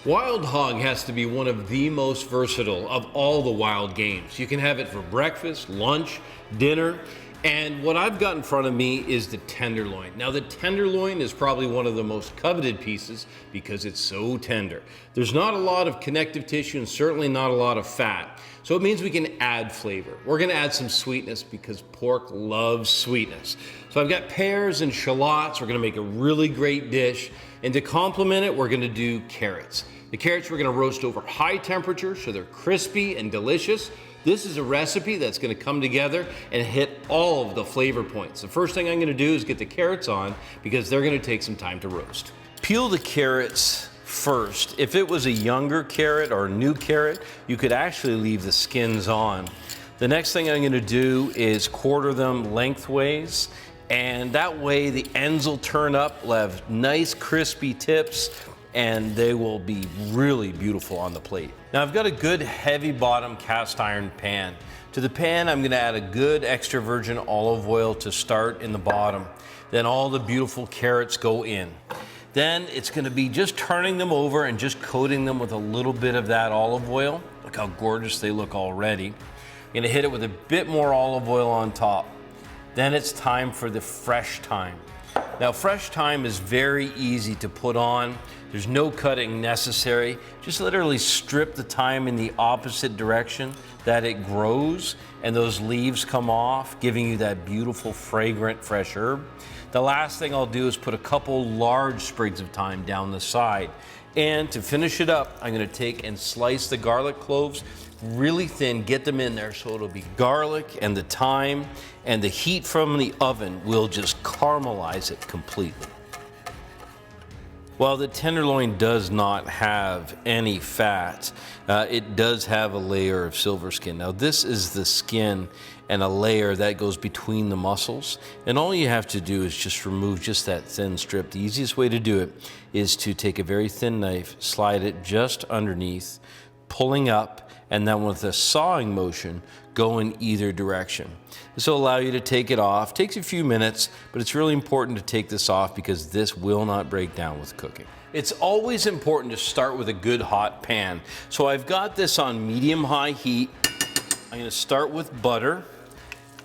Wild hog has to be one of the most versatile of all the wild games. You can have it for breakfast, lunch, dinner, and what I've got in front of me is the tenderloin. Now the tenderloin is probably one of the most coveted pieces because it's so tender. There's not a lot of connective tissue and certainly not a lot of fat. So it means we can add flavor. We're gonna add some sweetness because pork loves sweetness. So I've got pears and shallots. We're gonna make a really great dish. And to complement it, we're gonna do carrots. The carrots we're gonna roast over high temperature so they're crispy and delicious. This is a recipe that's gonna come together and hit all of the flavor points. The first thing I'm gonna do is get the carrots on because they're gonna take some time to roast. Peel the carrots first. If it was a younger carrot or a new carrot, you could actually leave the skins on. The next thing I'm gonna do is quarter them lengthways, and that way the ends will turn up, will have nice crispy tips, and they will be really beautiful on the plate. Now I've got a good heavy bottom cast iron pan. To the pan, I'm gonna add a good extra virgin olive oil to start in the bottom. Then all the beautiful carrots go in. Then it's gonna be just turning them over and just coating them with a little bit of that olive oil. Look how gorgeous they look already. I'm gonna hit it with a bit more olive oil on top. Then it's time for the fresh thyme. Now fresh thyme is very easy to put on. There's no cutting necessary. Just literally strip the thyme in the opposite direction that it grows and those leaves come off, giving you that beautiful, fragrant, fresh herb. The last thing I'll do is put a couple large sprigs of thyme down the side. And to finish it up, I'm gonna take and slice the garlic cloves really thin, get them in there so it'll be garlic and the thyme, and the heat from the oven will just caramelize it completely. While the tenderloin does not have any fat, it does have a layer of silver skin. Now this is the skin and a layer that goes between the muscles, and all you have to do is just remove just that thin strip. The easiest way to do it is to take a very thin knife, slide it just underneath, pulling up, and then with a sawing motion, go in either direction. This will allow you to take it off. Takes a few minutes, but it's really important to take this off because this will not break down with cooking. It's always important to start with a good hot pan. So I've got this on medium-high heat. I'm gonna start with butter,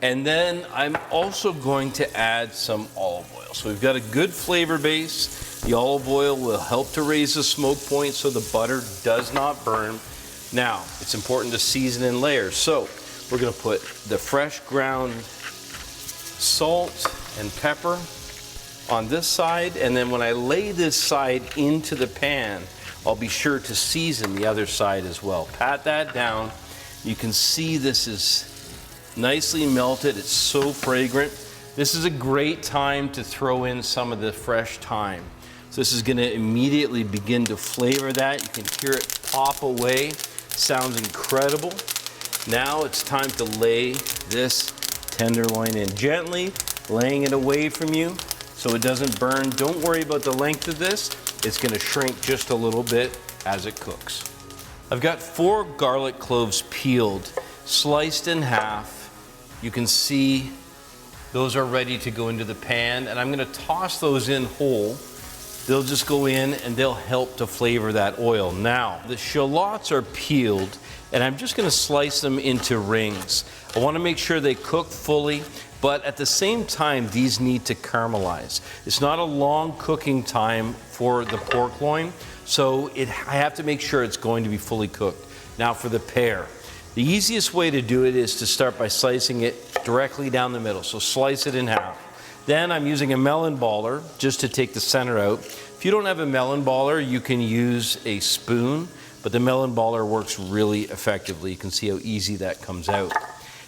and then I'm also going to add some olive oil. So we've got a good flavor base. The olive oil will help to raise the smoke point so the butter does not burn. Now, it's important to season in layers. So we're gonna put the fresh ground salt and pepper on this side, and then when I lay this side into the pan, I'll be sure to season the other side as well. Pat that down. You can see this is nicely melted. It's so fragrant. This is a great time to throw in some of the fresh thyme. So this is gonna immediately begin to flavor that. You can hear it pop away. Sounds incredible. Now it's time to lay this tenderloin in gently, laying it away from you so it doesn't burn. Don't worry about the length of this. It's gonna shrink just a little bit as it cooks. I've got 4 garlic cloves peeled, sliced in half. You can see those are ready to go into the pan, and I'm gonna toss those in whole. They'll just go in and they'll help to flavor that oil. Now, the shallots are peeled, and I'm just gonna slice them into rings. I wanna make sure they cook fully, but at the same time, these need to caramelize. It's not a long cooking time for the pork loin, so I have to make sure it's going to be fully cooked. Now for the pear. The easiest way to do it is to start by slicing it directly down the middle, so slice it in half. Then I'm using a melon baller just to take the center out. If you don't have a melon baller, you can use a spoon, but the melon baller works really effectively. You can see how easy that comes out.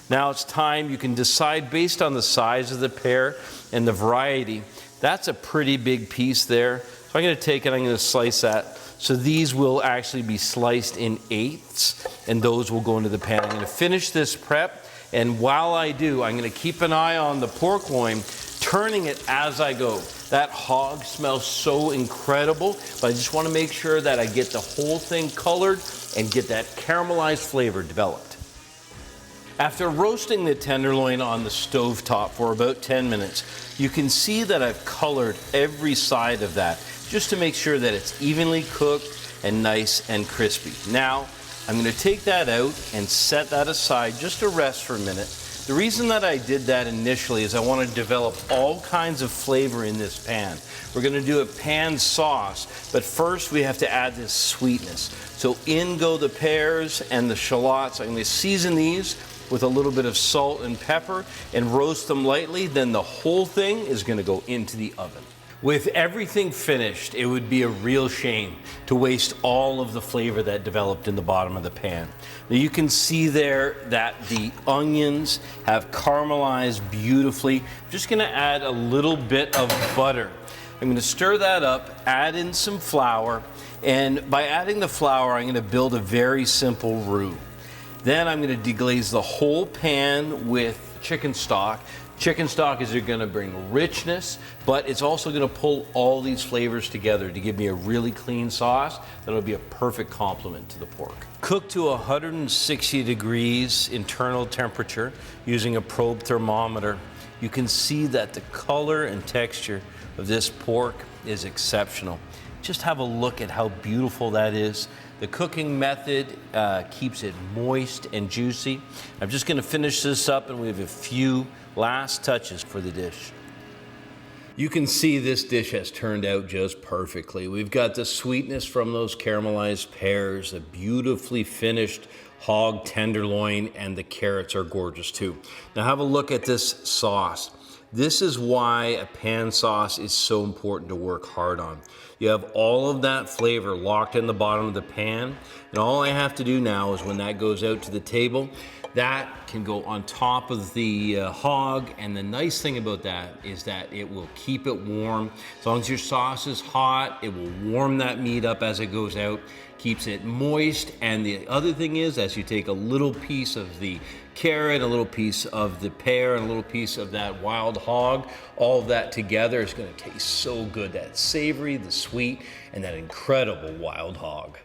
Now it's time, you can decide based on the size of the pear and the variety. That's a pretty big piece there. So I'm gonna take it, I'm gonna slice that. So these will actually be sliced in eighths, and those will go into the pan. I'm gonna finish this prep, and while I do, I'm gonna keep an eye on the pork loin, turning it as I go. That hog smells so incredible, but I just wanna make sure that I get the whole thing colored and get that caramelized flavor developed. After roasting the tenderloin on the stove top for about 10 minutes, you can see that I've colored every side of that. just to make sure that it's evenly cooked and nice and crispy. Now, I'm gonna take that out and set that aside just to rest for a minute. The reason that I did that initially is I want to develop all kinds of flavor in this pan. We're going to do a pan sauce, but first we have to add this sweetness. So in go the pears and the shallots. I'm going to season these with a little bit of salt and pepper and roast them lightly. Then the whole thing is going to go into the oven. With everything finished, it would be a real shame to waste all of the flavor that developed in the bottom of the pan. Now you can see there that the onions have caramelized beautifully. I'm just gonna add a little bit of butter. I'm gonna stir that up, add in some flour, and by adding the flour, I'm gonna build a very simple roux. Then I'm gonna deglaze the whole pan with chicken stock. Chicken stock is going to bring richness, but it's also going to pull all these flavors together to give me a really clean sauce that'll be a perfect complement to the pork. Cooked to 160 degrees internal temperature using a probe thermometer, you can see that the color and texture of this pork is exceptional. Just have a look at how beautiful that is. The cooking method keeps it moist and juicy. I'm just going to finish this up, and we have a few last touches for the dish. You can see this dish has turned out just perfectly. We've got the sweetness from those caramelized pears, a beautifully finished hog tenderloin, and the carrots are gorgeous too. Now have a look at this sauce. This is why a pan sauce is so important to work hard on. You have all of that flavor locked in the bottom of the pan, and all I have to do now is when that goes out to the table, that can go on top of the hog, and the nice thing about that is that it will keep it warm. As long as your sauce is hot, it will warm that meat up as it goes out, keeps it moist, and the other thing is, as you take a little piece of the carrot, a little piece of the pear, and a little piece of that wild hog, all of that together is going to taste so good. That savory, the sweet, and that incredible wild hog.